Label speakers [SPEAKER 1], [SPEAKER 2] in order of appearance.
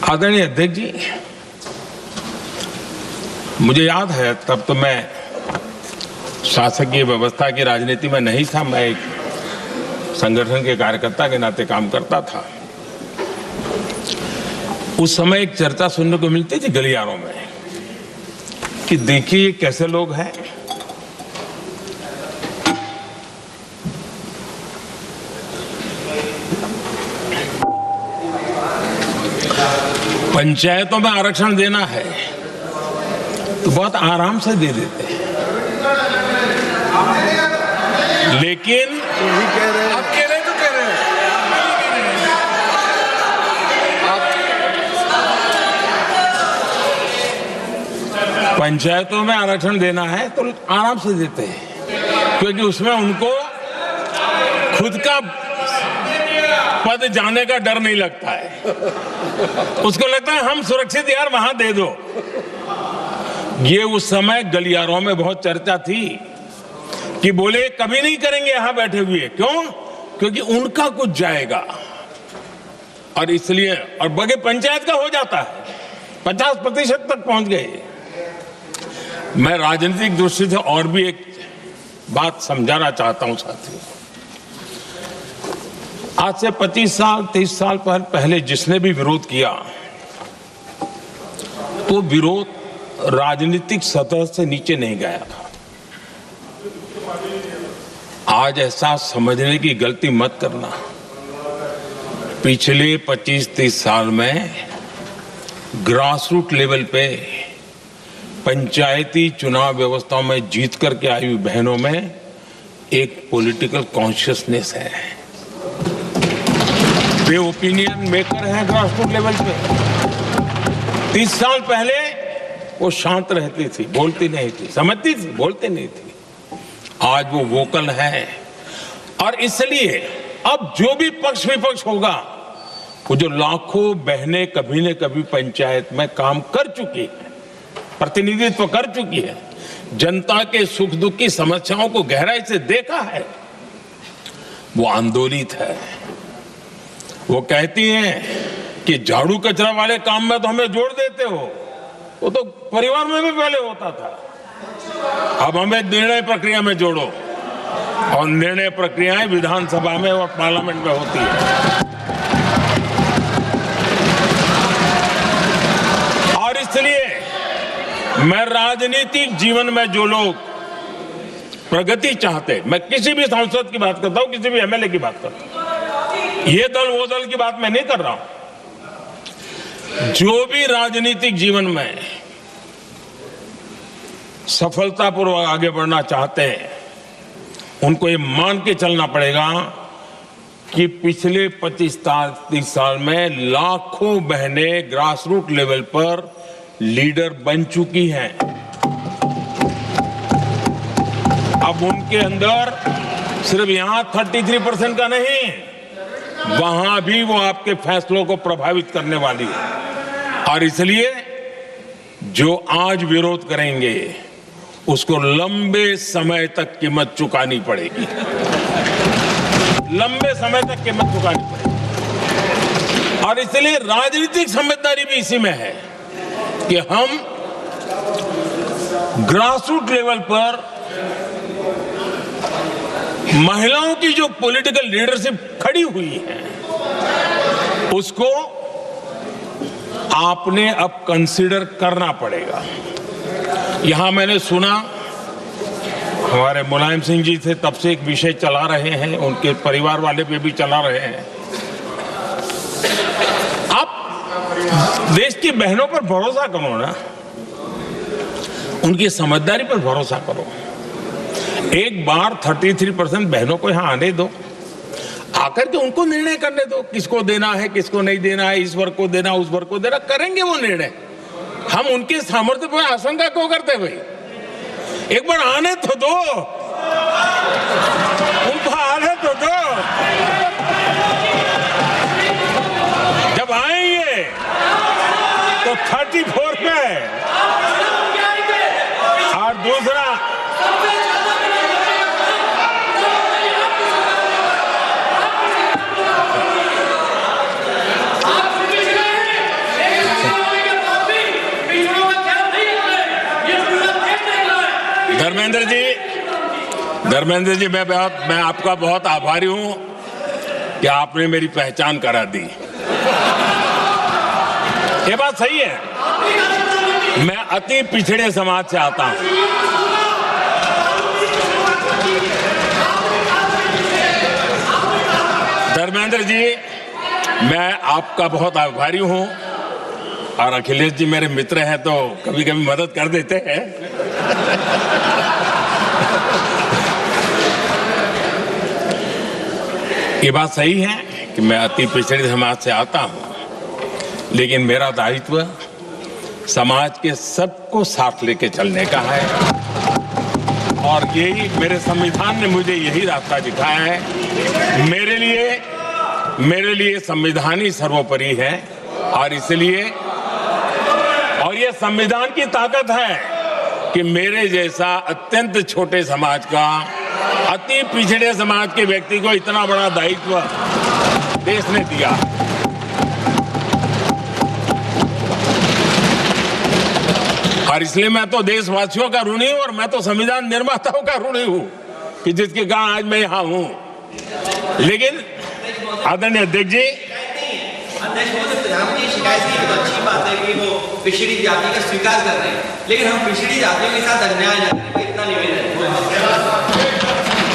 [SPEAKER 1] आदरणीय अध्यक्ष जी, मुझे याद है तब तो मैं शासकीय व्यवस्था की राजनीति में नहीं था। मैं एक संगठन के कार्यकर्ता के नाते काम करता था। उस समय एक चर्चा सुनने को मिलती थी गलियारों में कि देखिए कैसे लोग हैं, पंचायतों में आरक्षण देना है तो बहुत आराम से दे देते हैं, लेकिन आप कह रहे तो कह रहे हैं पंचायतों में आरक्षण देना है तो आराम से देते हैं, क्योंकि उसमें उनको खुद का पद जाने का डर नहीं लगता है। उसको लगता है हम सुरक्षित यार वहां दे दो। ये उस समय गलियारों में बहुत चर्चा थी कि बोले कभी नहीं करेंगे यहां बैठे हुए। क्यों? क्योंकि उनका कुछ जाएगा, और इसलिए और बगे पंचायत का हो जाता है, 50% तक पहुंच गए। मैं राजनीतिक दृष्टि से और भी एक बात समझाना चाहता हूं साथियों। आज से 25 साल 30 साल पहले जिसने भी विरोध किया तो विरोध राजनीतिक सतह से नीचे नहीं गया था। आज ऐसा समझने की गलती मत करना। पिछले 25-30 साल में ग्रासरूट लेवल पे पंचायती चुनाव व्यवस्थाओं में जीत करके आई हुई बहनों में एक पॉलिटिकल कॉन्शियसनेस है। वे ओपिनियन मेकर हैं ग्रासरूट लेवल पे। 30 साल पहले वो शांत रहती थी, बोलती नहीं थी, समझती थी, बोलती नहीं थी। आज वो वोकल है, और इसलिए अब जो भी पक्ष विपक्ष होगा, वो जो लाखों बहनें कभी न कभी पंचायत में काम कर चुकी है, प्रतिनिधित्व कर चुकी है, जनता के सुख दुख की समस्याओं को गहराई से देखा है, वो आंदोलित है। वो कहती हैं कि झाड़ू कचरा वाले काम में तो हमें जोड़ देते हो, वो तो परिवार में भी पहले होता था। अब हमें निर्णय प्रक्रिया में जोड़ो, और निर्णय प्रक्रियाएं विधानसभा में और पार्लियामेंट में होती है। और इसलिए मैं राजनीतिक जीवन में जो लोग प्रगति चाहते, मैं किसी भी सांसद की बात करता हूं, किसी भी एमएलए की बात करता हूं, ये दल वो दल की बात मैं नहीं कर रहा हूं। जो भी राजनीतिक जीवन में सफलतापूर्वक आगे बढ़ना चाहते हैं, उनको ये मान के चलना पड़ेगा कि पिछले 25-30 साल में लाखों बहनें ग्रासरूट लेवल पर लीडर बन चुकी हैं। अब उनके अंदर सिर्फ यहां 33% का नहीं, वहां भी वो आपके फैसलों को प्रभावित करने वाली है। और इसलिए जो आज विरोध करेंगे उसको लंबे समय तक कीमत चुकानी पड़ेगी, लंबे समय तक कीमत चुकानी पड़ेगी। और इसलिए राजनीतिक समझदारी भी इसी में है कि हम ग्रासरूट लेवल पर महिलाओं की जो पॉलिटिकल लीडरशिप खड़ी हुई है, उसको आपने अब कंसीडर करना पड़ेगा। यहां मैंने सुना हमारे मुलायम सिंह जी थे, तब से एक विषय चला रहे हैं, उनके परिवार वाले पे भी चला रहे हैं। आप देश की बहनों पर भरोसा करो ना, उनकी समझदारी पर भरोसा करो। एक बार 33% बहनों को यहां आने दो, आकर के उनको निर्णय करने दो, किसको देना है, किसको नहीं देना है, इस वर्ग को देना, उस वर्ग को देना, करेंगे वो निर्णय। हम उनके सामर्थ्य पर आशंका क्यों करते भाई? एक बार आने तो दो, उनको आने तो दो। जब आएंगे तो 34 पे, और दूसरा धर्मेंद्र जी मैं आपका बहुत आभारी हूं कि आपने मेरी पहचान करा दी। ये बात सही है, मैं अति पिछड़े समाज से आता हूं। धर्मेंद्र जी, मैं आपका बहुत आभारी हूं, और अखिलेश जी मेरे मित्र हैं तो कभी कभी मदद कर देते हैं। ये बात सही है कि मैं अति पिछड़े समाज से आता हूं, लेकिन मेरा दायित्व समाज के सबको साथ लेके चलने का है, और यही मेरे संविधान ने मुझे यही रास्ता दिखाया है। मेरे लिए संविधान ही सर्वोपरि है, और इसलिए और ये संविधान की ताकत है कि मेरे जैसा अत्यंत छोटे समाज का, अति पिछड़े समाज के व्यक्ति को इतना बड़ा दायित्व देश ने दिया। और इसलिए मैं तो देशवासियों का ऋणी हूं, और मैं तो संविधान निर्माताओं का ऋणी हूं कि जिसके कारण आज मैं यहां हूं। लेकिन आदरणीय अध्यक्ष जी,
[SPEAKER 2] प्रधानमंत्री शिकायत की तो अच्छी बात है कि वो पिछड़ी जाति का स्वीकार कर रहे हैं, लेकिन हम पिछड़ी जातियों के साथ अन्याय न करें, इतना निवेदन है।